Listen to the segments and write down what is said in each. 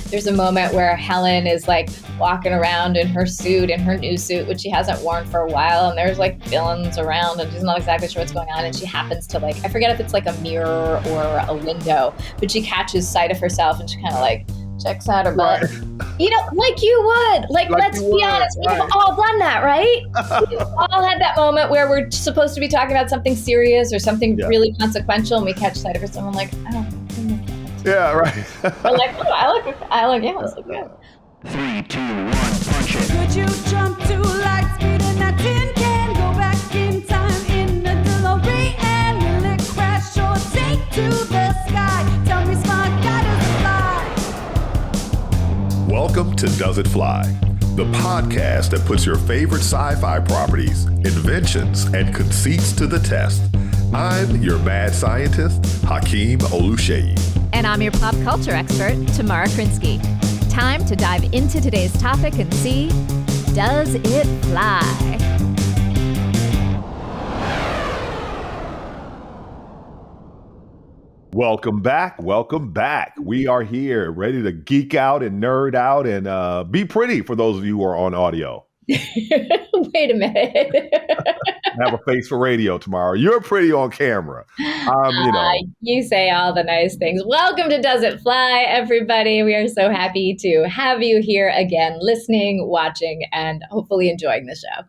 there's a moment where Helen is like walking around in her suit, in her new suit, which she hasn't worn for a while. And there's like villains around and she's not exactly sure what's going on. And she happens to like, I forget if it's like a mirror or a window, but she catches sight of herself and she kind of like checks out her butt. You know, like you would. Like let's be honest, we've all done that, right? We've all had that moment where we're supposed to be talking about something serious or something really consequential, and we catch sight of it. Someone like, oh, yeah, right. We're like, oh, I look good. 3, 2, 1, punch it. Could you jump to light speed in that tin can? Go back in time in the DeLorean. Will it crash or take to the sky? Tell me, smart guy, does it fly? Welcome to Does It Fly, the podcast that puts your favorite sci-fi properties, inventions, and conceits to the test. I'm your mad scientist, Hakeem Oluseyi. And I'm your pop culture expert, Tamara Krinsky. Time to dive into today's topic and see, does it fly? Welcome back. Welcome back. We are here ready to geek out and nerd out and be pretty for those of you who are on audio. Wait a minute. Have a face for radio tomorrow. You're pretty on camera. You say all the nice things. Welcome to Does It Fly, everybody. We are so happy to have you here again, listening, watching, and hopefully enjoying the show.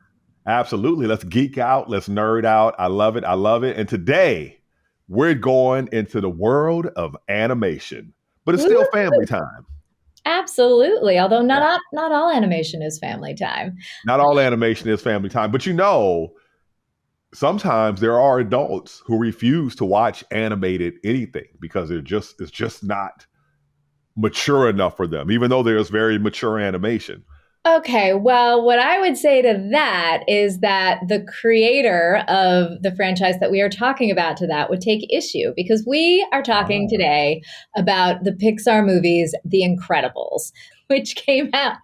Absolutely. Let's geek out. Let's nerd out. I love it. I love it. And today we're going into the world of animation, but it's still family time. Absolutely. Although not all animation is family time. Not all animation is family time. But sometimes there are adults who refuse to watch animated anything because it's just not mature enough for them, even though there's very mature animation. Okay, well, what I would say to that is that the creator of the franchise that we are talking about to that would take issue, because we are talking today about the Pixar movies, The Incredibles, which came out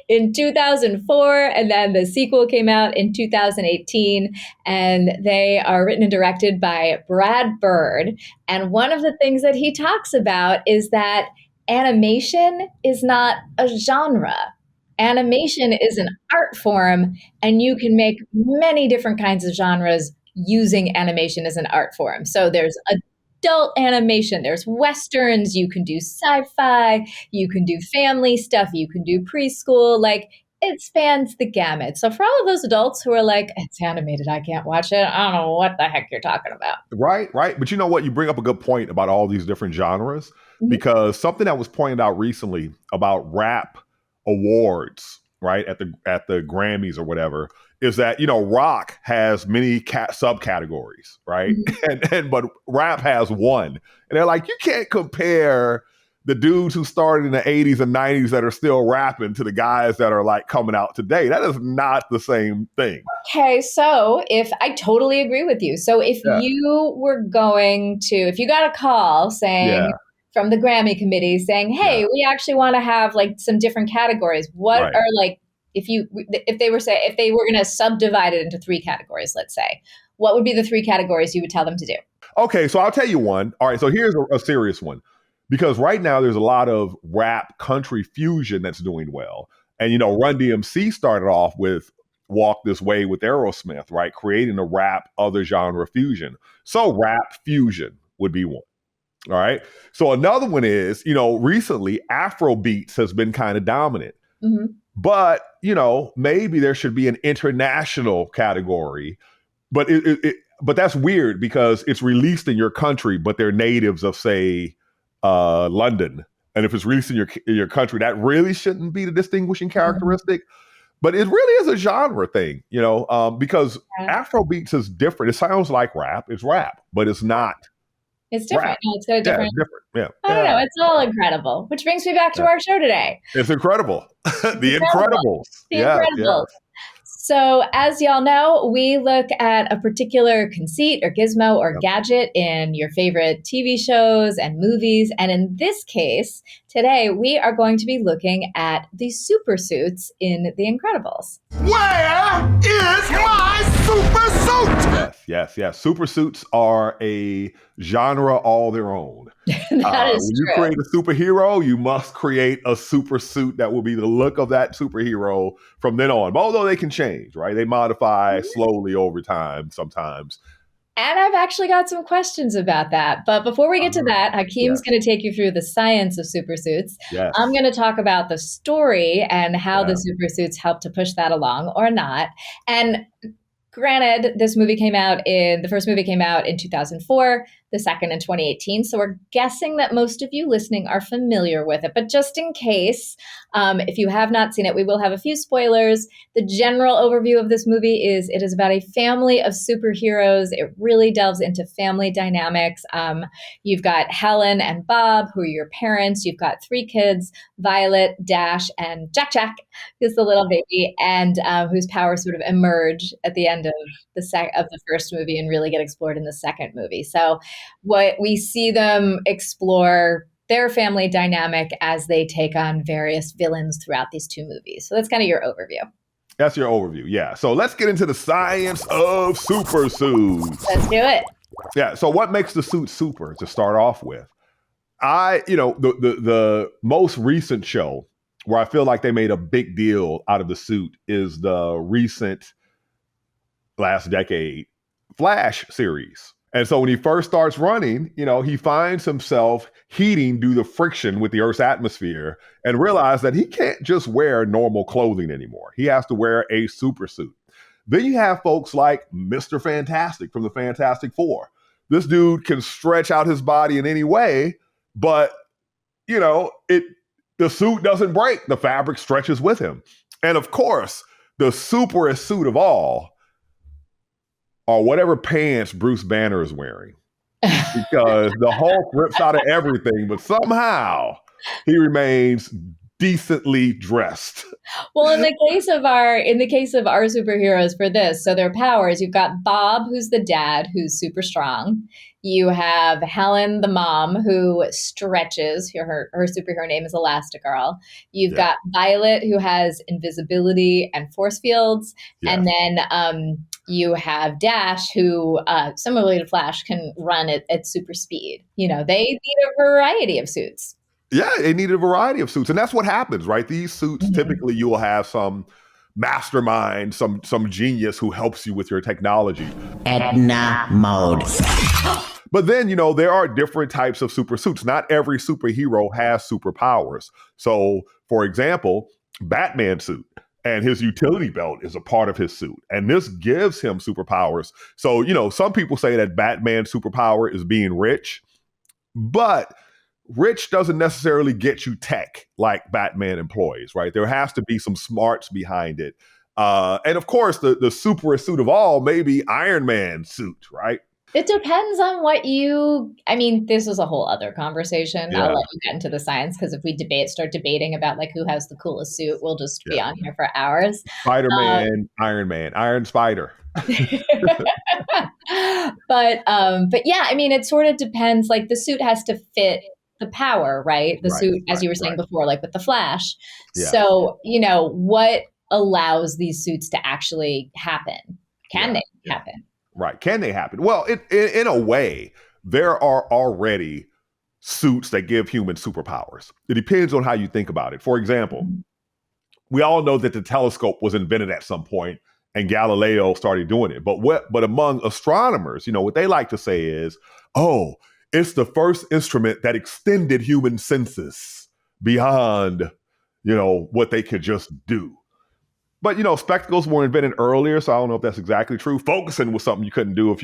in 2004, and then the sequel came out in 2018, and they are written and directed by Brad Bird. And one of the things that he talks about is that animation is not a genre. Animation is an art form, and you can make many different kinds of genres using animation as an art form. So there's adult animation, there's Westerns, you can do sci-fi, you can do family stuff, you can do preschool, like it spans the gamut. So for all of those adults who are like, it's animated, I can't watch it, I don't know what the heck you're talking about. Right. But you know what? You bring up a good point about all these different genres, because something that was pointed out recently about rap awards, right, at the Grammys or whatever, is that, rock has many subcategories, right? But rap has one. And they're like, you can't compare the dudes who started in the 80s and 90s that are still rapping to the guys that are like coming out today. That is not the same thing. Okay, so I totally agree with you. So if if you got a call saying, from the Grammy committee saying, hey, we actually want to have like some different categories. What are like, if they were going to subdivide it into 3 categories, let's say, what would be the 3 categories you would tell them to do? Okay, so I'll tell you one. All right, so here's a serious one, because right now there's a lot of rap country fusion that's doing well. And, Run DMC started off with Walk This Way with Aerosmith, right? Creating a rap other genre fusion. So rap fusion would be one. All right. So another one is, recently Afro beats has been kind of dominant, but, maybe there should be an international category, but but that's weird because it's released in your country, but they're natives of, say, London. And if it's released in your country, that really shouldn't be the distinguishing characteristic. But it really is a genre thing, because Afro beats is different. It sounds like rap. It's rap, but it's not. It's different. No, it's so different. Yeah, it's different. I don't know. It's all incredible. Which brings me back to our show today. It's incredible. The Incredibles. The Incredibles. So, as y'all know, we look at a particular conceit or gizmo or gadget in your favorite TV shows and movies. And in this case, today we are going to be looking at the super suits in The Incredibles. Where is my super suit? Yes. Super suits are a genre all their own. That is when you true. create a superhero, you must create a super suit that will be the look of that superhero from then on. Although they can change, right? They modify slowly over time sometimes. And I've actually got some questions about that. But before we get to that, Hakeem's going to take you through the science of supersuits. Yes. I'm going to talk about the story and how the supersuits help to push that along or not. And granted, the first movie came out in 2004, the second in 2018. So we're guessing that most of you listening are familiar with it. But just in case, if you have not seen it, we will have a few spoilers. The general overview of this movie is it is about a family of superheroes. It really delves into family dynamics. You've got Helen and Bob, who are your parents. You've got 3 kids, Violet, Dash, and Jack, who's the little baby, and whose powers sort of emerge at the end of the first movie and really get explored in the second movie. So what we see them explore their family dynamic as they take on various villains throughout these 2 movies. So that's kind of your overview. That's your overview, yeah. So let's get into the science of super suits. Let's do it. Yeah, so what makes the suit super to start off with? The most recent show where I feel like they made a big deal out of the suit is the recent last decade Flash series. And so when he first starts running, he finds himself heating due to friction with the Earth's atmosphere and realizes that he can't just wear normal clothing anymore. He has to wear a super suit. Then you have folks like Mr. Fantastic from the Fantastic Four. This dude can stretch out his body in any way, but, the suit doesn't break. The fabric stretches with him. And of course, the superest suit of all are whatever pants Bruce Banner is wearing, because the Hulk rips out of everything, but somehow he remains decently dressed. Well, in the case of our superheroes for this, so their powers, you've got Bob, who's the dad, who's super strong. You have Helen, the mom, who stretches. Her superhero name is Elastigirl. You've got Violet, who has invisibility and force fields. Yeah. And then you have Dash, who, similarly to Flash, can run at super speed. They need a variety of suits. Yeah, they need a variety of suits. And that's what happens, right? These suits, typically you will have some mastermind, some genius who helps you with your technology. Edna Mode. But then, there are different types of super suits. Not every superhero has superpowers. So, for example, Batman suit and his utility belt is a part of his suit. And this gives him superpowers. So, some people say that Batman's superpower is being rich, but rich doesn't necessarily get you tech like Batman employs, right? There has to be some smarts behind it. And of course, the superest suit of all may be Iron Man's suit, right? It depends on this is a whole other conversation. Yeah. I'll let you get into the science, because if we start debating about who has the coolest suit, we'll just be on here for hours. Spider-Man, Iron Man, Iron Spider. But yeah, it sort of depends. The suit has to fit the power, right? The suit, as you were saying before, with the Flash. Yeah. So, what allows these suits to actually happen? Can they happen? Right. Can they happen? Well, in a way, there are already suits that give humans superpowers. It depends on how you think about it. For example, we all know that the telescope was invented at some point and Galileo started doing it. But among astronomers, what they like to say is, it's the first instrument that extended human senses beyond, what they could just do. But, spectacles were invented earlier, so I don't know if that's exactly true. Focusing was something you couldn't do if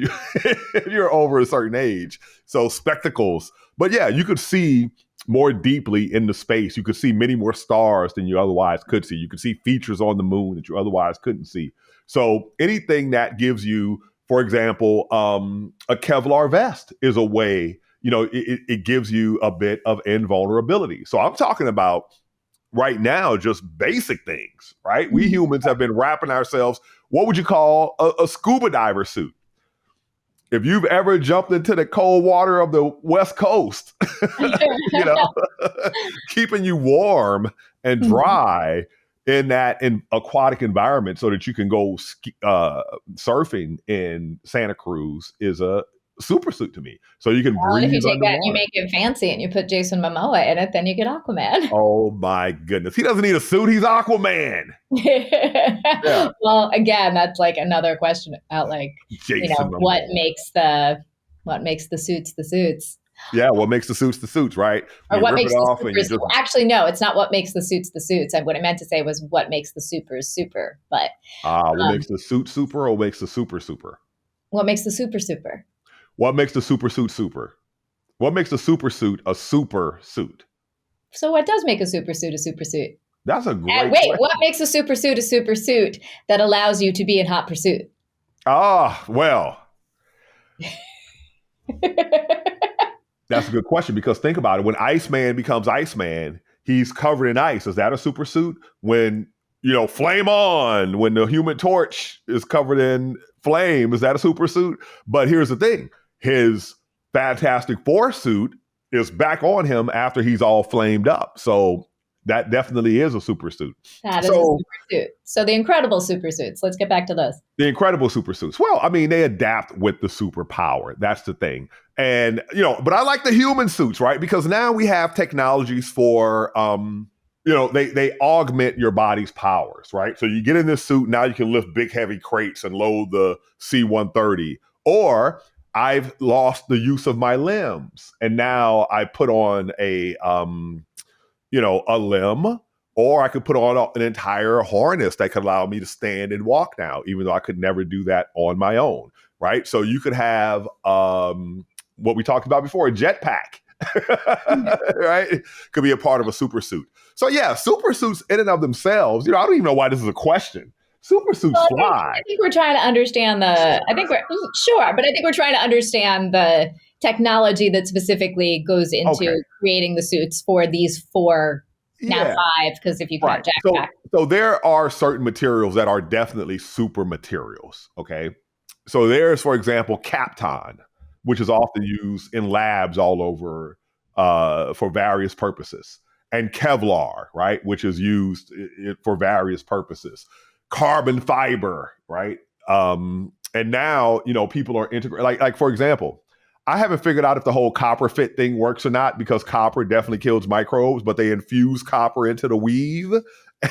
you're over a certain age. So spectacles. But yeah, you could see more deeply into space. You could see many more stars than you otherwise could see. You could see features on the moon that you otherwise couldn't see. So anything that gives you, for example, a Kevlar vest is a way, it gives you a bit of invulnerability. So I'm talking about right now just basic things, right? We humans have been wrapping ourselves. What would you call a scuba diver suit? If you've ever jumped into the cold water of the West Coast, you know, keeping you warm and dry in that aquatic environment so that you can go surfing in Santa Cruz is a super suit to me. So you can Well, and if you breathe take that and you underwater. make it fancy and you put Jason Momoa in it, then you get Aquaman. Oh my goodness. He doesn't need a suit. He's Aquaman. Yeah. Well, again, that's like another question about like, Jason Momoa. what makes the suits the suits? Yeah, what makes the suits, right? Or You what rip makes it the off and you supers? just Actually, no, it's not what makes the suits the suits. What I meant to say was what makes the supers super. But what makes the suit super or what makes the super super? what makes the super super? What makes the super suit super? What makes the super suit a super suit? So what does make a super suit a super suit? That's a great And wait, question. what makes a super suit that allows you to be in hot pursuit? Well, that's a good question because think about it. When Iceman becomes Iceman, he's covered in ice. Is that a super suit? When, flame on, when the Human Torch is covered in flame, is that a super suit? But here's the thing. His Fantastic Four suit is back on him after he's all flamed up. So that definitely is a super suit. That is a super suit. So the incredible super suits. Let's get back to those. The incredible super suits. Well, I mean, they adapt with the superpower. That's the thing. And, but I like the human suits, right? Because now we have technologies for, they augment your body's powers, right? So you get in this suit, now you can lift big, heavy crates and load the C-130. Or I've lost the use of my limbs. And now I put on a limb, or I could put on an entire harness that could allow me to stand and walk now, even though I could never do that on my own, right? So you could have what we talked about before, a jetpack, right? Could be a part of a super suit. So yeah, super suits in and of themselves, I don't even know why this is a question. Super suits fly. I think we're trying to understand but I think we're trying to understand the technology that specifically goes into creating the suits for these four, now five, because if you count Jack. So there are certain materials that are definitely super materials, okay? So there's, for example, Kapton, which is often used in labs all over for various purposes. And Kevlar, right, which is used for various purposes. Carbon fiber, right? And now, people are integrating, like for example, I haven't figured out if the whole copper fit thing works or not, because copper definitely kills microbes, but they infuse copper into the weave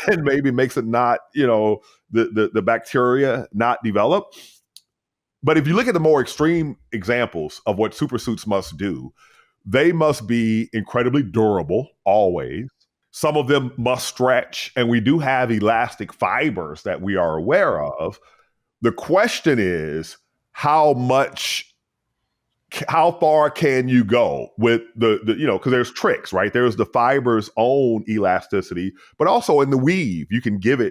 and maybe makes it not, the bacteria not develop. But if you look at the more extreme examples of what super suits must do, they must be incredibly durable always. Some of them must stretch, and we do have elastic fibers that we are aware of. The question is, how far can you go with because there's tricks, right? There's the fiber's own elasticity, but also in the weave, you can give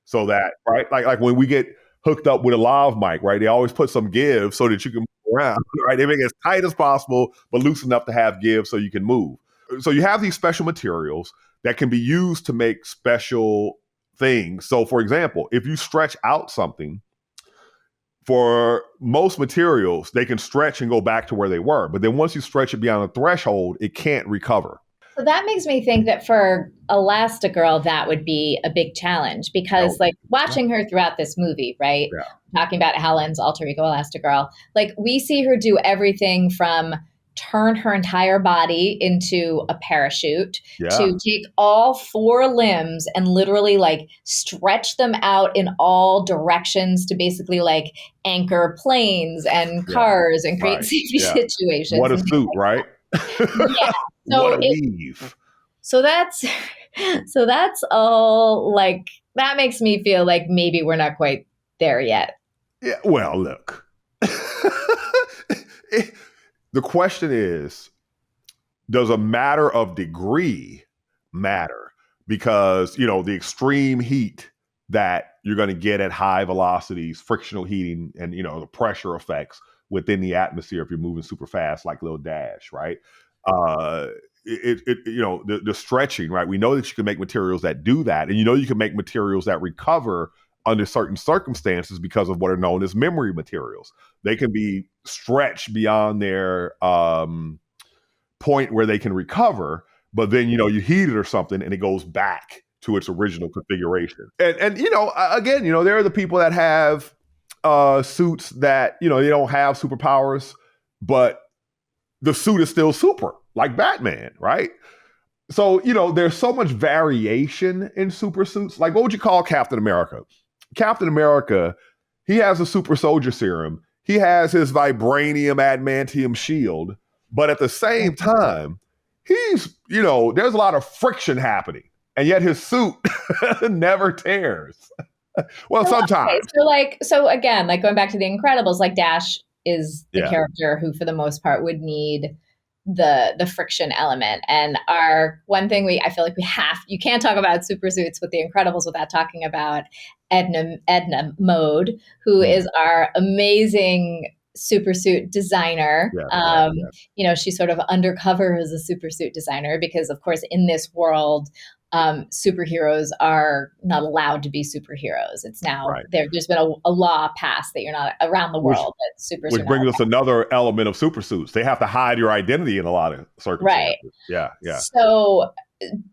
so that, right? Like when we get hooked up with a lav mic, right? They always put some give so that you can move around, right? They make it as tight as possible, but loose enough to have give so you can move. So you have these special materials that can be used to make special things. So for example, if you stretch out something, for most materials, they can stretch and go back to where they were. But then once you stretch it beyond a threshold, it can't recover. So that makes me think that for Elastigirl, that would be a big challenge because watching her throughout this movie, right? Yeah. Talking about Helen's alter ego Elastigirl, we see her do everything from turn her entire body into a parachute to take all four limbs and literally stretch them out in all directions to basically anchor planes and cars and create safety situations. What a suit, right? Yeah. So what a weave. So that's all that makes me feel like maybe we're not quite there yet. Yeah. Well, look. The question is, does a matter of degree matter? Because, the extreme heat that you're going to get at high velocities, frictional heating, and, the pressure effects within the atmosphere if you're moving super fast, like Lil Dash, right? the stretching, right? We know that you can make materials that do that, and you can make materials that recover under certain circumstances because of what are known as memory materials. They can be stretched beyond their point where they can recover, but then you heat it or something and it goes back to its original configuration. And again, there are the people that have suits that they don't have superpowers, but the suit is still super, like Batman, right? So there's so much variation in super suits. Like, what would you call Captain America? Captain America, he has a super soldier serum. He has his vibranium adamantium shield, but at the same time, he's there's a lot of friction happening. And yet his suit never tears. Well, sometimes. Okay, so again, like going back to The Incredibles, like Dash is the character who, for the most part, would need the friction element. And one thing I feel like you can't talk about super suits with The Incredibles without talking about Edna Mode, who is our amazing super suit designer. She's sort of undercover as a super suit designer because, of course, in this world, superheroes are not allowed to be superheroes. It's now there's been a law passed that you're not around the world that supers. Which brings us another element of super suits. They have to hide your identity in a lot of circumstances. Right. Yeah.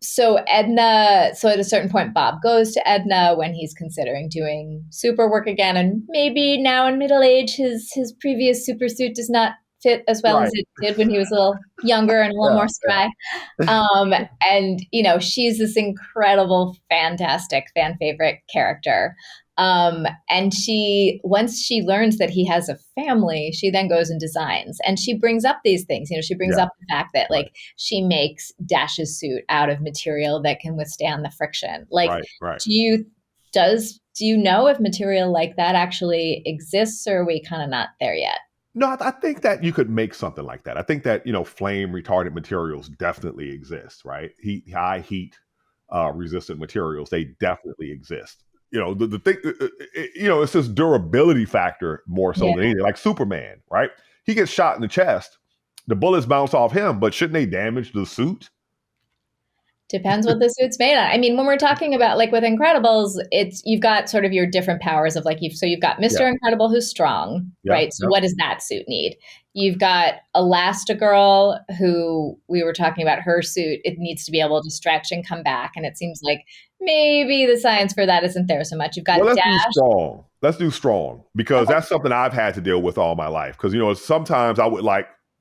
So Edna. So at a certain point, Bob goes to Edna when he's considering doing super work again, and maybe now in middle age, his previous super suit does not fit as well as it did when he was a little younger and a little more spry. And she's this incredible, fantastic fan favorite character. And once she learns that he has a family, she then goes and designs, and she brings up these things. She brings up the fact that she makes Dash's suit out of material that can withstand the friction. Do you know if material like that actually exists, or are we kind of not there yet? No, I think that you could make something like that. I think that, flame retardant materials definitely exist, right? High heat resistant materials, they definitely exist. The thing, it's this durability factor more so than anything. Like Superman, right? He gets shot in the chest, the bullets bounce off him, but shouldn't they damage the suit? Depends what the suit's made on. I mean, when we're talking about with Incredibles, you've got sort of your different powers of you've got Mr. Incredible who's strong, right? So what does that suit need? You've got Elastigirl, who we were talking about her suit. It needs to be able to stretch and come back. And it seems like maybe the science for that isn't there so much. You've got let's Dash. do strong. Let's do strong because that's something I've had to deal with all my life. Because, sometimes I would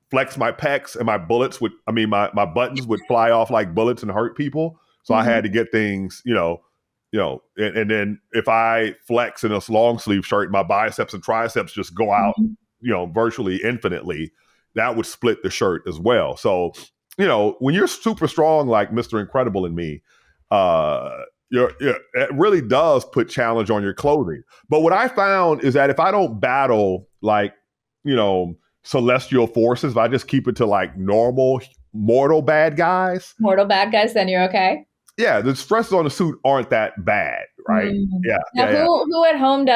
flex my pecs and my my buttons would fly off like bullets and hurt people. So I had to get things, and then if I flex in a long sleeve shirt, my biceps and triceps just go out, virtually infinitely, that would split the shirt as well. So, when you're super strong, like Mr. Incredible and me, it really does put challenge on your clothing. But what I found is that if I don't battle celestial forces, if I just keep it to normal mortal bad guys, then you're okay. Yeah, the stresses on the suit aren't that bad, right? Who at home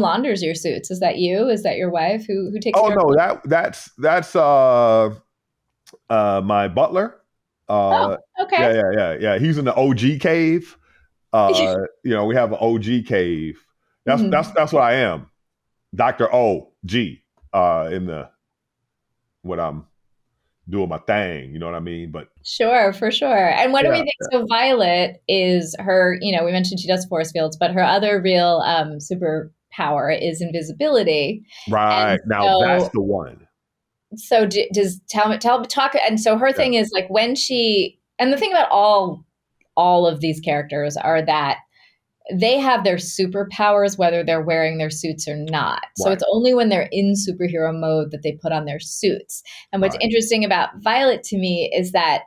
launders your suits? Is that you? Is that your wife? Who takes care of them? That's my butler. Okay. Yeah. He's in the OG cave. We have an OG cave. That's what I am. Dr. OG. When I'm doing my thing, you know what I mean? But sure, for sure. And what do we think? So Violet is her, we mentioned she does force fields, but her other real superpower is invisibility. Right. That's the one. So talk. And so her thing is when and the thing about all of these characters are that they have their superpowers whether they're wearing their suits or not. So it's only when they're in superhero mode that they put on their suits. And what's interesting about Violet to me is that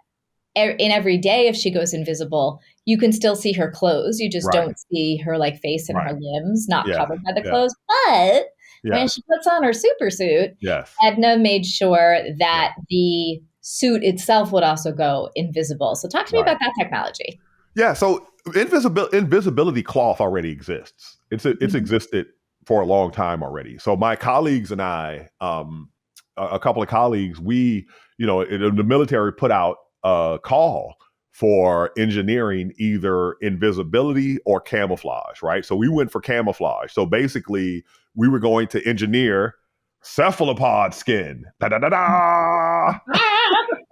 in every day, if she goes invisible, you can still see her clothes. You just don't see her face and her limbs not covered by the clothes. But when she puts on her super suit, Edna made sure that the suit itself would also go invisible. So talk to me about that technology. Yeah, so invisibility cloth already exists. It's existed for a long time already. So my colleagues and I, a couple of colleagues, we, the military put out call for engineering either invisibility or camouflage, right? So we went for camouflage. So basically, we were going to engineer cephalopod skin. Da da da da.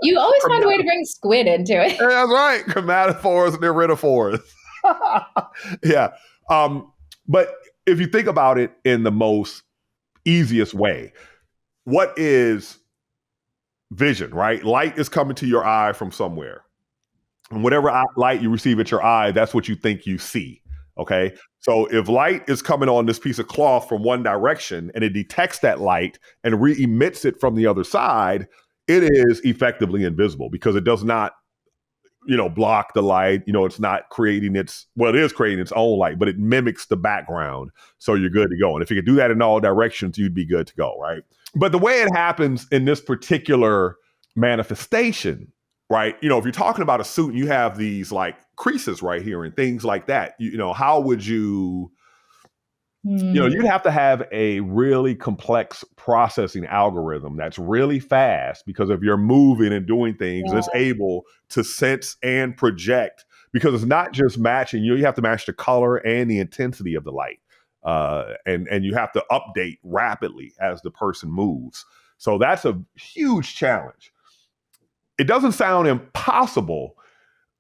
You always find a way to bring squid into it. That's right. Chromatophores and iridophores. Yeah. But if you think about it in the most easiest way, what is vision, right? Light is coming to your eye from somewhere. And whatever light you receive at your eye, that's what you think you see. Okay. So if light is coming on this piece of cloth from one direction and it detects that light and re-emits it from the other side, it is effectively invisible because it does not, block the light. It's not creating it is creating its own light, but it mimics the background. So you're good to go. And if you could do that in all directions, you'd be good to go, right? But the way it happens in this particular manifestation, right? If you're talking about a suit and you have these like creases right here and things like that, how would you, you'd have to have a really complex processing algorithm that's really fast because if you're moving and doing things, it's able to sense and project because it's not just matching, you have to match the color and the intensity of the light. And you have to update rapidly as the person moves. So that's a huge challenge. It doesn't sound impossible,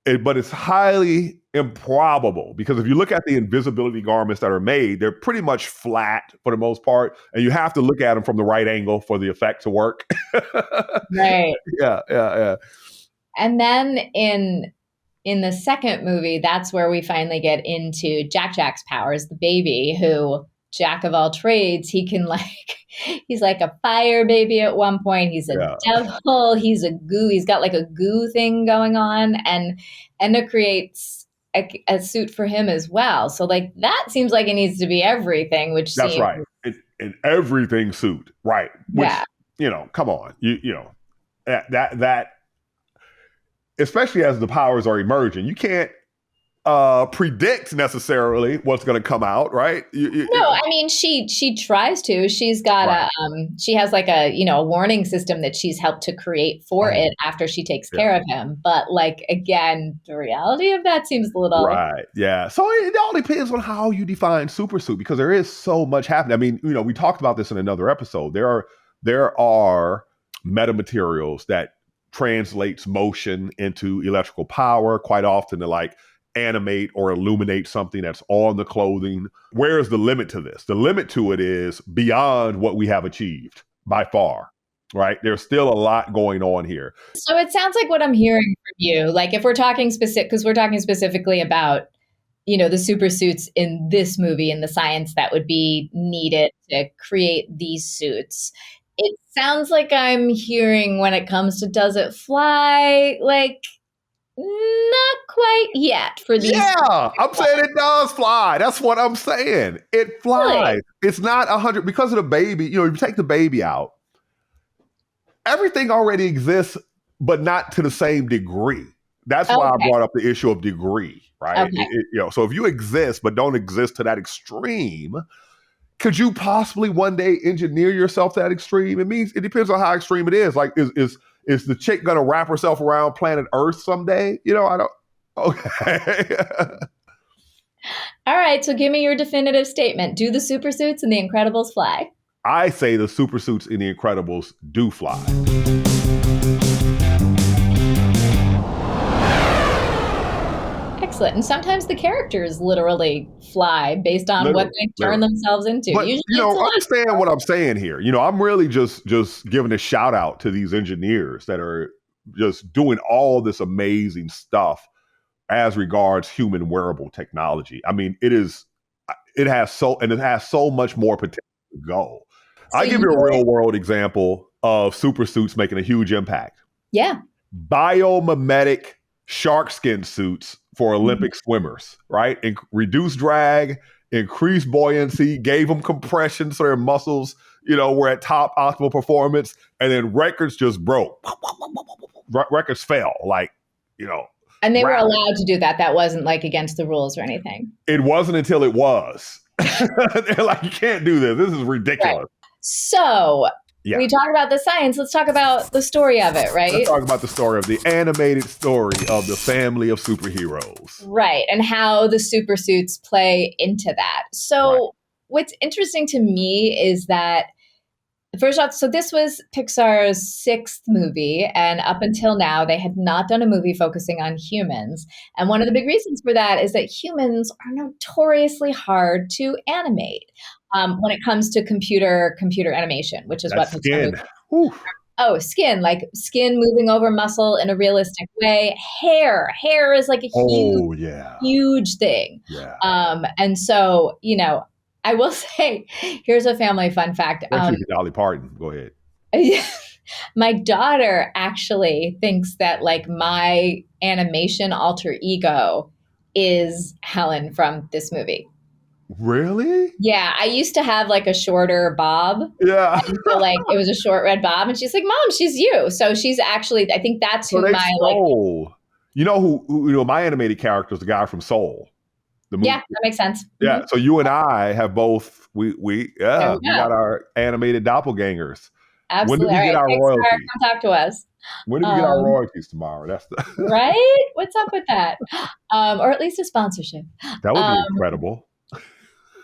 but it's highly improbable because if you look at the invisibility garments that are made, they're pretty much flat for the most part, and you have to look at them from the right angle for the effect to work. Right. Yeah. And then in the second movie, that's where we finally get into Jack's powers, the baby who, jack of all trades, he can he's like a fire baby at one point. He's a devil. He's a goo. He's got like a goo thing going on. And Edna creates a suit for him as well. So that seems like it needs to be everything, which that's seems... right. An everything suit. Right. Which, come on. That especially as the powers are emerging, you can't predict necessarily what's going to come out, right? No, I mean she tries to. She's got she has like a warning system that she's helped to create for it after she takes care of him. But again, the reality of that seems a little right. Yeah. So it all depends on how you define supersuit because there is so much happening. I mean, we talked about this in another episode. There are metamaterials that translates motion into electrical power quite often to animate or illuminate something that's on the clothing. Where is the limit to this? The limit to it is beyond what we have achieved by far, right? There's still a lot going on here. So it sounds like what I'm hearing from you, if we're talking because we're talking specifically about, the super suits in this movie and the science that would be needed to create these suits. It sounds like I'm hearing when it comes to does it fly, not quite yet for these. Yeah, I'm saying it does fly. That's what I'm saying. It flies. Really? It's not 100 because of the baby. You take the baby out. Everything already exists, but not to the same degree. That's why I brought up the issue of degree, right? Okay. So if you exist but don't exist to that extreme, could you possibly one day engineer yourself to that extreme? It depends on how extreme it is. Is the chick gonna wrap herself around planet Earth someday? I don't. Okay. All right. So give me your definitive statement. Do the super suits and the Incredibles fly? I say the super suits in the Incredibles do fly. Excellent. And sometimes the characters literally fly based on what they turn themselves into. But, usually understand what I'm saying here. I'm really just giving a shout out to these engineers that are just doing all this amazing stuff as regards human wearable technology. I mean, it has so much more potential to go. So I'll give you a real world example of super suits making a huge impact. Yeah. Biomimetic shark skin suits for Olympic swimmers, right? Reduced drag, increased buoyancy, gave them compression so their muscles, were at top optimal performance, and then records just broke. Records fell, And they were allowed to do that. That wasn't against the rules or anything. It wasn't until it was. They're like, you can't do this. This is ridiculous. Right. So Yeah. We talk about the science. Let's talk about the story of it, right? Let's talk about the story of the animated story of the family of superheroes. Right. And how the super suits play into that. So, Right. what's interesting to me is that, first off, so this was Pixar's sixth movie. And up until now, they had not done a movie focusing on humans. And one of the big reasons for that is that humans are notoriously hard to animate when it comes to computer animation, which is That what Pixar movies. skin. Whew. Oh, skin, like skin moving over muscle in a realistic way. Hair is like a Oh, yeah. huge thing. Yeah. And so, I will say, here's a family fun fact. Especially for Dolly Parton. Go ahead. My daughter actually thinks that like my animation alter ego is Helen from this movie. Really? Yeah, I used to have like a shorter bob. Yeah. And so like it was a short red bob, and she's like, "Mom, she's you." So she's actually, I think that's So who they my stole. You know who my animated character is the guy from Soul. The movie. Yeah, that makes sense. Yeah. So you and I have both we There we go. got our animated doppelgangers. Absolutely. When do we get All our right, Pixar, royalties? come talk to us. When do we get our Um, royalties tomorrow? That's Right? What's up with that? Or at least a sponsorship. that would be Um, incredible.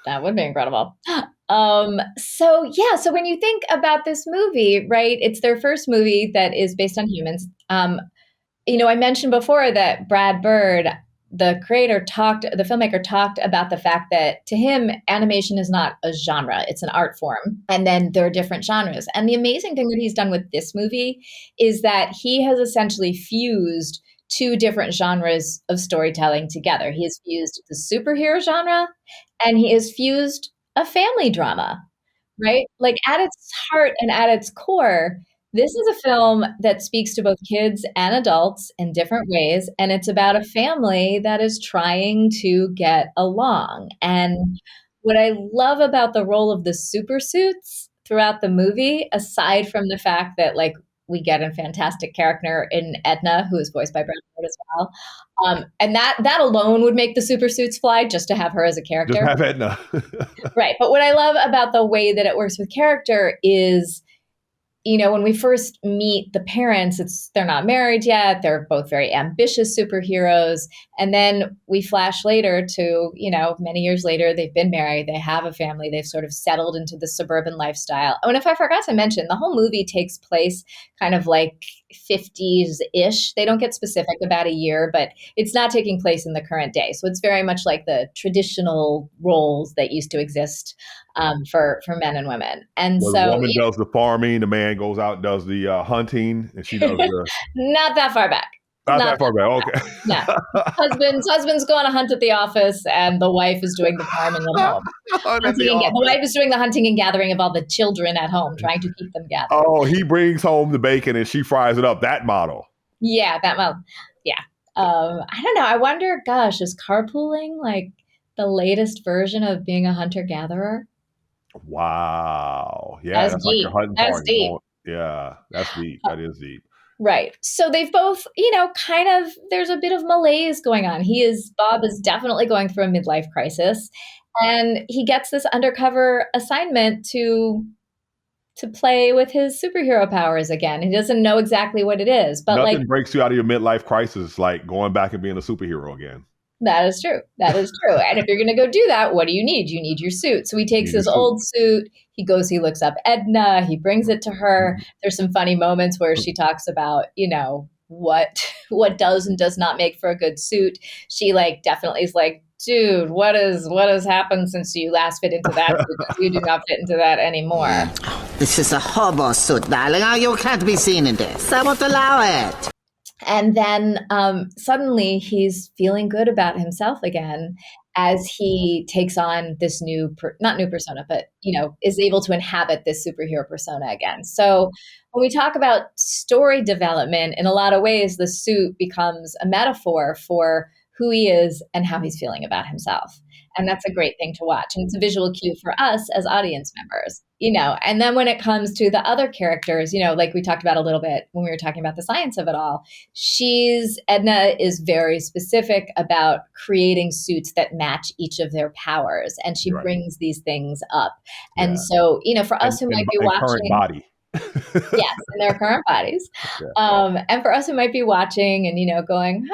That would be incredible. So when you think about this movie, right, it's their first movie that is based on humans. I mentioned before that Brad Bird, the filmmaker talked about the fact that to him, animation is not a genre, it's an art form. And then there are different genres. And the amazing thing that he's done with this movie is that he has essentially fused two different genres of storytelling together. He has fused the superhero genre and he has fused a family drama, right? Like at its heart and at its core, this is a film that speaks to both kids and adults in different ways. And it's about a family that is trying to get along. And what I love about the role of the super suits throughout the movie, aside from the fact that like we get a fantastic character in Edna, who is voiced by Brad Pitt as well. And that alone would make the super suits fly just to have her as a Just character. have Edna. Right. But what I love about the way that it works with character is, when we first meet the parents, they're not married yet. They're both very ambitious superheroes. And then we flash later to, many years later, they've been married. They have a family. They've sort of settled into the suburban lifestyle. Oh, and if I forgot to mention, the whole movie takes place kind of like 50s-ish. They don't get specific about a year, but it's not taking place in the current day. So it's very much like the traditional roles that used to exist for men and women. And Well, so the woman does the farming, the man goes out and does the hunting, and she does the not that far back. not that far back. Okay. No. Husband's going to hunt at the office, and the wife is doing the farming at home. The wife is doing the hunting and gathering of all the children at home, trying to keep them gathered. Oh, he brings home the bacon and she fries it up. That model. Yeah, yeah. I don't know. I wonder, gosh, is carpooling like the latest version of being a hunter-gatherer? Wow. Yeah, That's like deep. your hunting That's party. deep. Yeah, that's deep. That is deep. Right. So they've both, kind of, there's a bit of malaise going on. Bob is definitely going through a midlife crisis, and he gets this undercover assignment to play with his superhero powers again. He doesn't know exactly what it is, but Nothing like, breaks you out of your midlife crisis like going back and being a superhero again. that is true. That is true. And if you're going to go do that, what do you need? You need your suit. So he takes his old suit. He looks up Edna. He brings it to her. There's some funny moments where she talks about, what does and does not make for a good suit. She definitely is like, dude, what has happened since you last fit into that suit? You do not fit into that anymore. This is a hobo suit, darling. Oh, you can't be seen in this. I won't allow it. And then suddenly he's feeling good about himself again as he takes on this not new persona, but, is able to inhabit this superhero persona again. So when we talk about story development, in a lot of ways, the suit becomes a metaphor for who he is and how he's feeling about himself. And that's a great thing to watch. And it's a visual cue for us as audience members, and then when it comes to the other characters, like we talked about a little bit when we were talking about the science of it all, Edna is very specific about creating suits that match each of their powers. And she Right. brings these things up. And Yeah. so, for us who might be current watching, body. Yes, in their current bodies. And for us who might be watching and, going,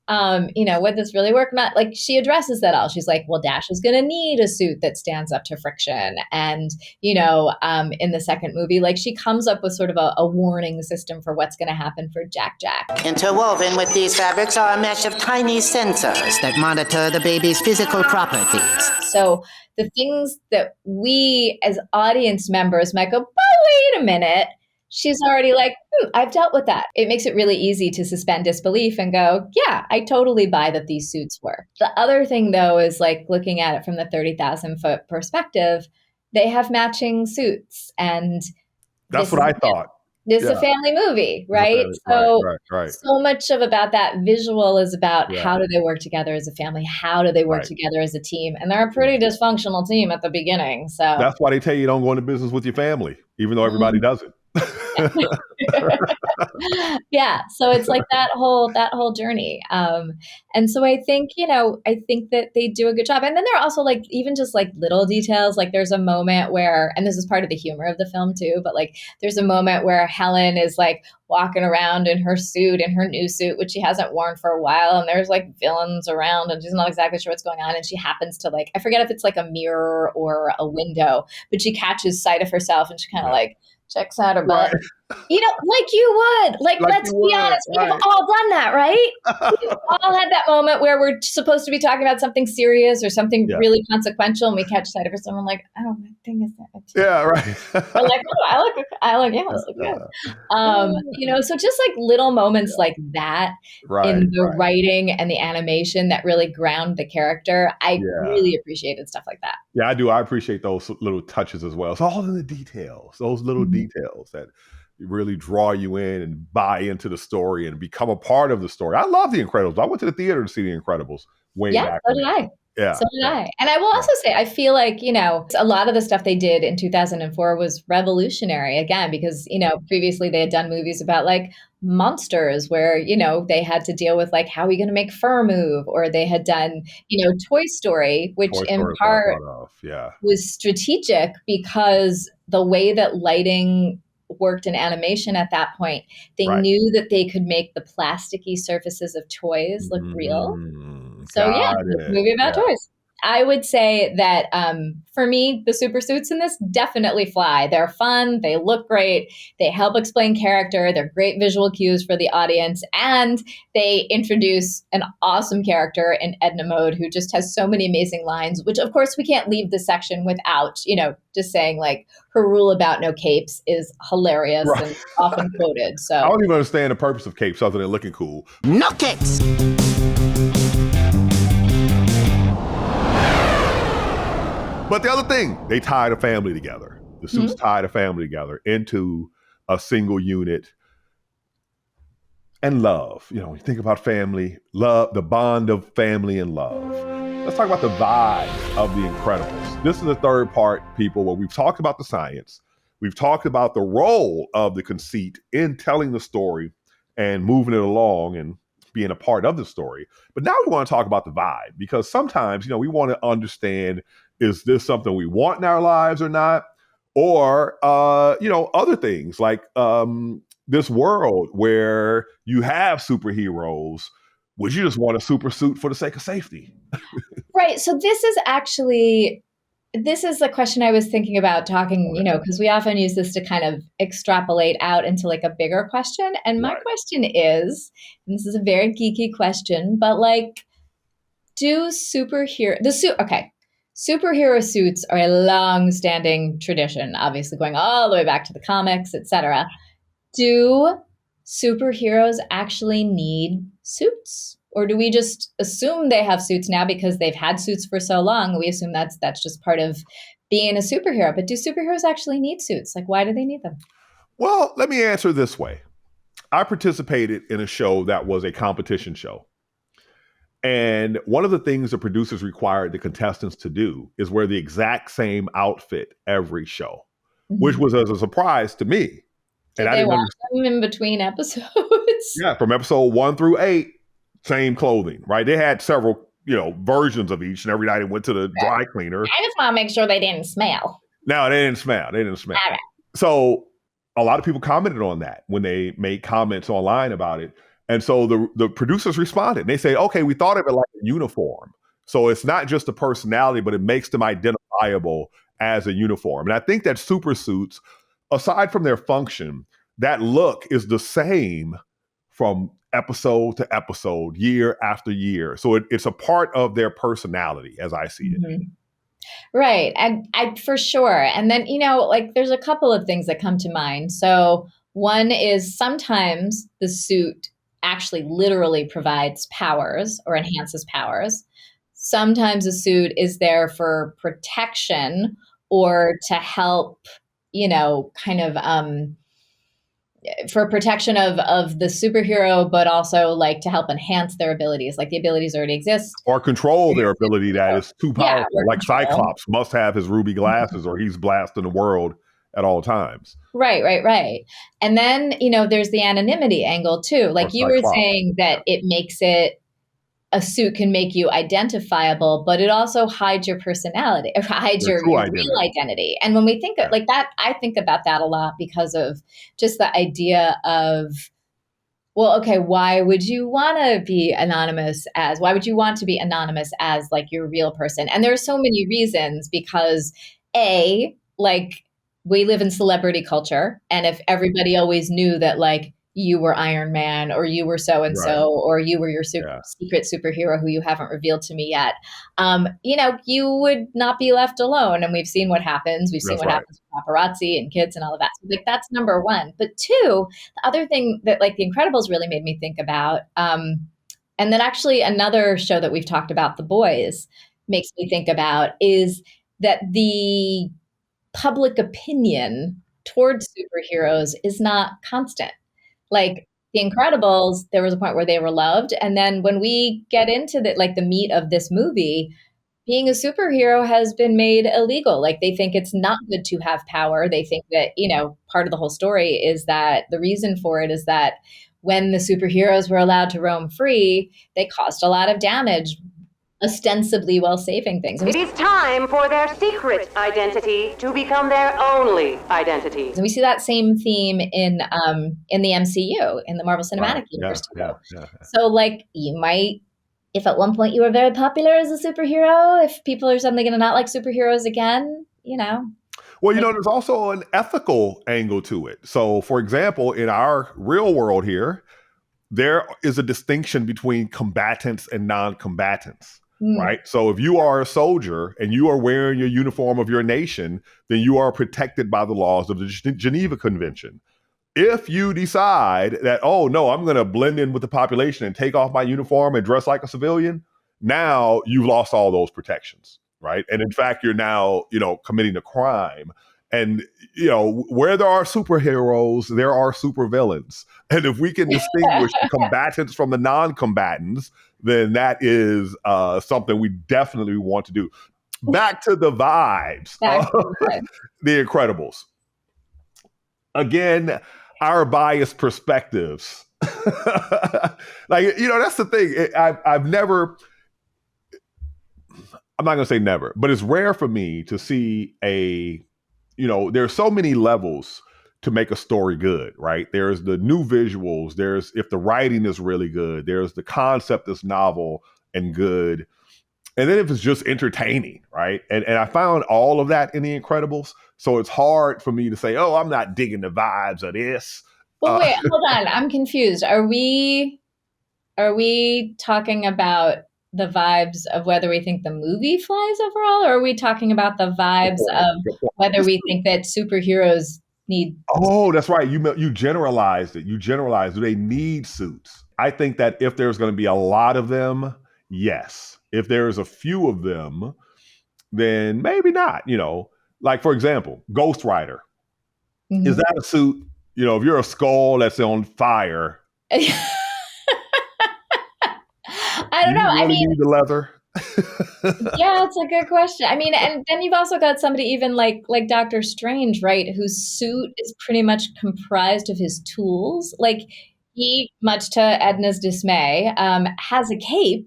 would this really work? Not like she addresses that all. She's like, well, Dash is going to need a suit that stands up to friction. And, in the second movie, like she comes up with sort of a warning system for what's going to happen for Jack Jack. Interwoven with these fabrics are a mesh of tiny sensors that monitor the baby's physical properties. So the things that we as audience members might go, but wait a minute. She's already like, I've dealt with that. It makes it really easy to suspend disbelief and go, yeah, I totally buy that these suits work. The other thing, though, is like looking at it from the 30,000 foot perspective, they have matching suits. And that's what I thought. This is a family movie, right? So, right. So much about that visual is about how do they work together as a family? How do they work together as a team? And they're a pretty dysfunctional team at the beginning. So that's why they tell you don't go into business with your family, even though everybody does it. Yeah, so it's like that whole journey, and so I think that they do a good job. And then there are also like even just like little details, like there's a moment where, and this is part of the humor of the film too, but like there's a moment where Helen is like walking around in her new suit, which she hasn't worn for a while, and there's like villains around and she's not exactly sure what's going on, and she happens to like, I forget if it's like a mirror or a window, but she catches sight of herself and she kind of like checks out her butt. Like you would. Like let's be honest. We've all done that, right? We've all had that moment where we're supposed to be talking about something serious or something really consequential, and we catch sight of someone like, oh, my thing is that. Yeah, right. We're like, oh, I look good. So just like little moments like that in the writing and the animation that really ground the character. I really appreciated stuff like that. Yeah, I do. I appreciate those little touches as well. It's all in the details, those little details that really draw you in and buy into the story and become a part of the story. I love The Incredibles. I went to the theater to see The Incredibles way back. So did I. Yeah. So did I. And I will also say, I feel like, a lot of the stuff they did in 2004 was revolutionary again, because, previously they had done movies about like monsters where, they had to deal with like, how are we going to make fur move? Or they had done, Toy Story, which in part was strategic because the way that lighting worked in animation at that point, they knew that they could make the plasticky surfaces of toys look real. So movie about toys. I would say that for me, the super suits in this definitely fly. They're fun. They look great. They help explain character. They're great visual cues for the audience. And they introduce an awesome character in Edna Mode who just has so many amazing lines, which of course we can't leave this section without, just saying like her rule about no capes is hilarious and often quoted. So I don't even understand the purpose of capes other than looking cool. No capes! But the other thing, they tied a family together. The suits tied a family together into a single unit. And love. You think about family, love, the bond of family and love. Let's talk about the vibe of The Incredibles. This is the third part, people, where we've talked about the science. We've talked about the role of the conceit in telling the story and moving it along and being a part of the story. But now we want to talk about the vibe, because sometimes, we want to understand, is this something we want in our lives or not? Or, other things like this world where you have superheroes. Would you just want a super suit for the sake of safety? Right. So this is the question I was thinking about talking, because we often use this to kind of extrapolate out into like a bigger question. And my question is, and this is a very geeky question, but like, superhero suits are a long-standing tradition, obviously going all the way back to the comics, etc. Do superheroes actually need suits? Or do we just assume they have suits now because they've had suits for so long? We assume that's just part of being a superhero. But do superheroes actually need suits? Like, why do they need them? Well, let me answer this way. I participated in a show that was a competition show. And one of the things the producers required the contestants to do is wear the exact same outfit every show, which was as a surprise to me. Did they wash them in between episodes? Yeah, from episode 1 through 8, same clothing, right? They had several, versions of each, and every night it went to the dry cleaner. I just want to make sure they didn't smell. No, they didn't smell. All right. So a lot of people commented on that when they made comments online about it. And so the producers responded. They say, okay, we thought of it like a uniform. So it's not just a personality, but it makes them identifiable as a uniform. And I think that super suits, aside from their function, that look is the same from episode to episode, year after year. So it's a part of their personality, as I see it. Mhm. Right. And I for sure. And then, like there's a couple of things that come to mind. So one is sometimes the suit actually literally provides powers or enhances powers. Sometimes a suit is there for protection or to help, kind of for protection of the superhero, but also like to help enhance their abilities. Like the abilities already exist. Or control their ability that is too Yeah, powerful. or Like control. Cyclops must have his ruby glasses or he's blasting the world at all times. Right. And then, there's the anonymity angle too. Like Or you were Cyclops. saying that it makes it, a suit can make you identifiable, but it also hides your personality, or hides Your your, true your identity. real identity. And when we think of Yeah. like that, I think about that a lot because of just the idea of, well, okay, why would you want to be anonymous as, why would you want to be anonymous as like your real person? And there are so many reasons because like we live in celebrity culture. And if everybody always knew that like you were Iron Man or you were so-and-so, Right. or you were your Yeah. secret superhero who you haven't revealed to me yet, you would not be left alone. And we've seen what happens. We've seen That's what right. happens with paparazzi and kids and all of that. So like that's number one. But two, the other thing that like The Incredibles really made me think about, and then actually another show that we've talked about, The Boys, makes me think about is that the public opinion towards superheroes is not constant. Like The Incredibles, there was a point where they were loved. And then when we get into the meat of this movie, being a superhero has been made illegal. Like they think it's not good to have power. They think that, part of the whole story is that the reason for it is that when the superheroes were allowed to roam free, they caused a lot of damage, ostensibly while saving things. It is time for their secret identity to become their only identity. And we see that same theme in the MCU, in the Marvel Cinematic Right. Universe too. Yeah. So like you might, if at one point you were very popular as a superhero, if people are suddenly going to not like superheroes again, Well, there's also an ethical angle to it. So, for example, in our real world here, there is a distinction between combatants and non-combatants, right? So if you are a soldier and you are wearing your uniform of your nation, then you are protected by the laws of the Geneva Convention. If you decide that, oh, no, I'm going to blend in with the population and take off my uniform and dress like a civilian, now you've lost all those protections, right? And in fact, you're now, committing a crime. And, where there are superheroes, there are supervillains. And if we can distinguish the combatants from the non-combatants, then that is something we definitely want to do. Back to the vibes. The Incredibles. Again, our biased perspectives. That's the thing. I've never, I'm not going to say never, but it's rare for me to see there's so many levels to make a story good, right? There's the new visuals. There's if the writing is really good. There's the concept that's novel and good. And then if it's just entertaining, right? And I found all of that in The Incredibles. So it's hard for me to say, oh, I'm not digging the vibes of this. Well, wait, hold on. I'm confused. Are we talking about the vibes of whether we think the movie flies overall, or are we talking about the vibes of whether we think that superheroes need? Oh, that's right. You generalized it. Do they need suits? I think that if there's going to be a lot of them, yes. If there's a few of them, then maybe not. Like for example, Ghost Rider. Mm-hmm. Is that a suit? If you're a skull that's on fire. I don't know. I mean, need the leather. Yeah, it's a good question. I mean, and then you've also got somebody even like Doctor Strange, right? Whose suit is pretty much comprised of his tools. Like he, much to Edna's dismay, has a cape,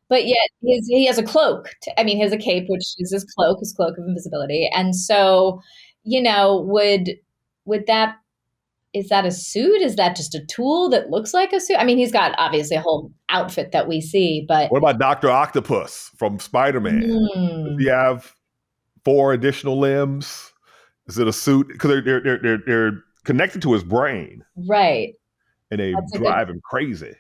but yet he has a cloak. He has a cape, which is his cloak of invisibility. And so, would that is that a suit? Is that just a tool that looks like a suit? I mean, he's got obviously a whole outfit that we see, but What about Dr. Octopus from Spider-Man? Does he have 4 additional limbs? Is it a suit? Because they're connected to his brain, right. and they That's a good, drive him crazy.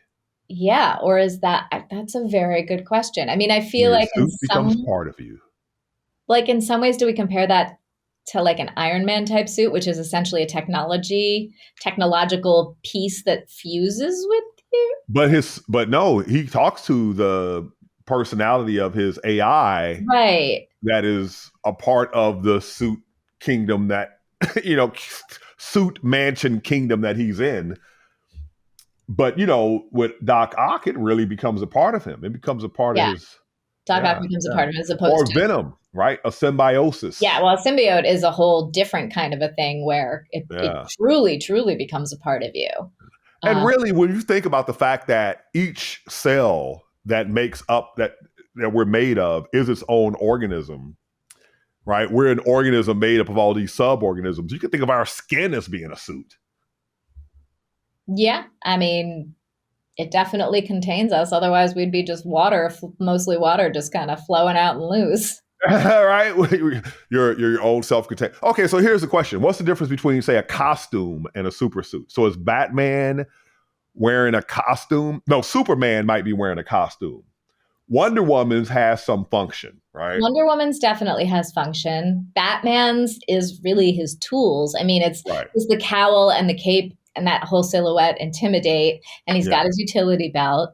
yeah. Or is that's a very good question. I mean, I feel Your like suit becomes part of you. in some ways, do we compare that to like an Iron Man type suit, which is essentially a technological piece that fuses with you? But no, he talks to the personality of his AI Right. that is a part of the suit kingdom that suit mansion kingdom that he's in. But with Doc Ock, it really becomes a part of him. It becomes a part of Yeah. his. Doc Ock Yeah, becomes a yeah. part of it as Or opposed to, Venom, right? A symbiosis. yeah, well, a symbiote is a whole different kind of a thing where it Yeah. truly, truly becomes a part of you. And really, when you think about the fact that each cell that makes up that we're made of is its own organism, right? We're an organism made up of all these sub-organisms. You can think of our skin as being a suit. Yeah, I mean, it definitely contains us. Otherwise, we'd be just water, mostly water, just kind of flowing out and loose. Right? You're your own self-contained. Okay, so here's the question. What's the difference between, say, a costume and a super suit? So is Batman wearing a costume? No, Superman might be wearing a costume. Wonder Woman's has some function, right? Wonder Woman's definitely has function. Batman's is really his tools. I mean, it's the cowl and the cape and that whole silhouette intimidate, and he's got his utility belt.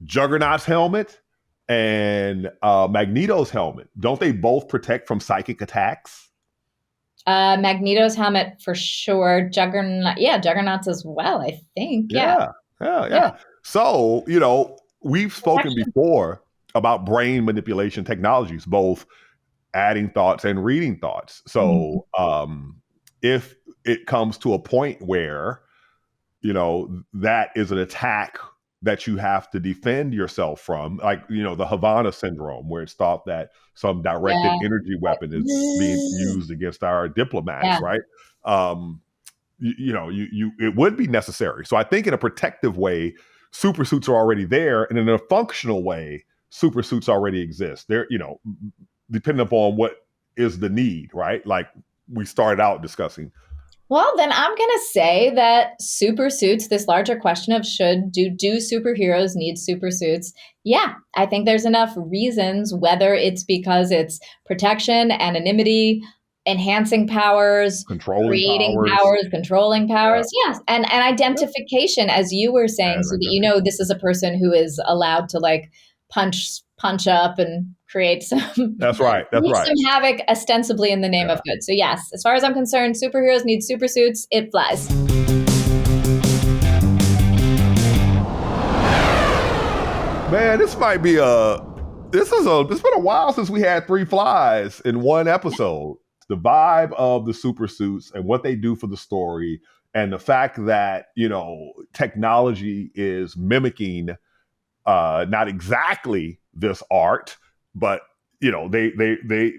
Juggernaut's helmet and Magneto's helmet, don't they both protect from psychic attacks? Magneto's helmet for sure. Juggernaut's as well, I think. Yeah. So, we've spoken before about brain manipulation technologies, both adding thoughts and reading thoughts. So if it comes to a point where, that is an attack that you have to defend yourself from, like, the Havana syndrome, where it's thought that some directed energy weapon is being used against our diplomats, right? It would be necessary. So I think in a protective way, super suits are already there, and in a functional way, super suits already exist. They're, depending upon what is the need, right? Like we started out discussing. Well, then I'm going to say that super suits, this larger question of do superheroes need super suits? Yeah, I think there's enough reasons, whether it's because it's protection, anonymity, enhancing powers, creating powers, controlling powers. Yes. And identification, as you were saying, so that this is a person who is allowed to like punch up and create some some havoc ostensibly in the name of good. So yes, as far as I'm concerned, superheroes need super suits. It flies. Man, this might be it's been a while since we had 3 flies in one episode. The vibe of the super suits and what they do for the story, and the fact that, technology is mimicking not exactly this art, but they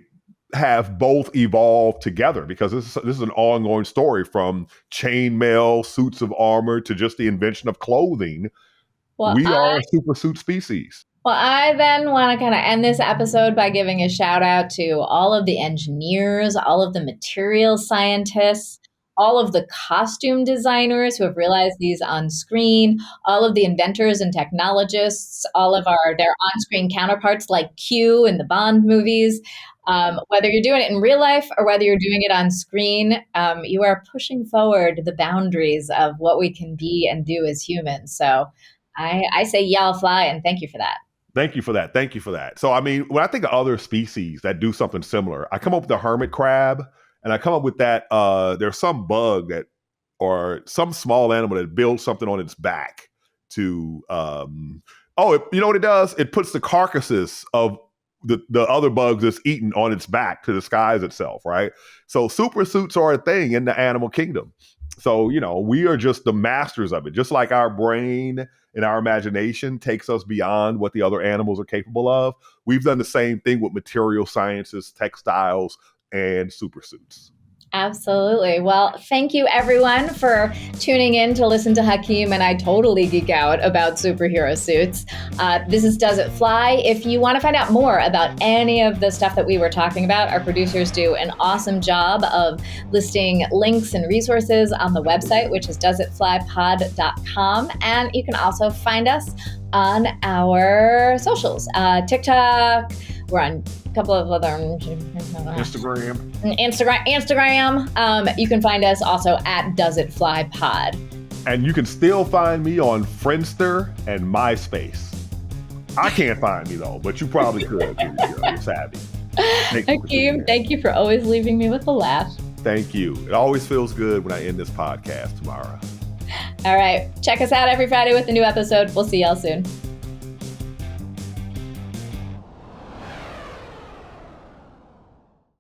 have both evolved together, because this is an ongoing story, from chainmail, suits of armor, to just the invention of clothing. Well, we are a super suit species. Well, I then want to kind of end this episode by giving a shout out to all of the engineers, all of the material scientists, all of the costume designers who have realized these on screen, all of the inventors and technologists, all of their on-screen counterparts like Q in the Bond movies. Whether you're doing it in real life or whether you're doing it on screen, you are pushing forward the boundaries of what we can be and do as humans. So I say y'all fly, and thank you for that. Thank you for that. Thank you for that. So, I mean, when I think of other species that do something similar, I come up with the hermit crab, and I come up with that there's some bug or some small animal that builds something on its back to, you know what it does? It puts the carcasses of the other bugs that's eaten on its back to disguise itself, right? So super suits are a thing in the animal kingdom. So, we are just the masters of it. Just like our brain and our imagination takes us beyond what the other animals are capable of, we've done the same thing with material sciences, textiles, and super suits. Absolutely. Well, thank you everyone for tuning in to listen to Hakeem and I totally geek out about superhero suits. This is Does It Fly? If you want to find out more about any of the stuff that we were talking about, our producers do an awesome job of listing links and resources on the website, which is doesitflypod.com. And you can also find us on our socials, TikTok. We're on a couple of other Instagram. You can find us also at Does It Fly Pod. And you can still find me on Friendster and MySpace. I can't find me though, but you probably could. You're savvy. Hakeem, thank you for always leaving me with a laugh. Thank you. It always feels good when I end this podcast, Tamara. All right. Check us out every Friday with a new episode. We'll see y'all soon.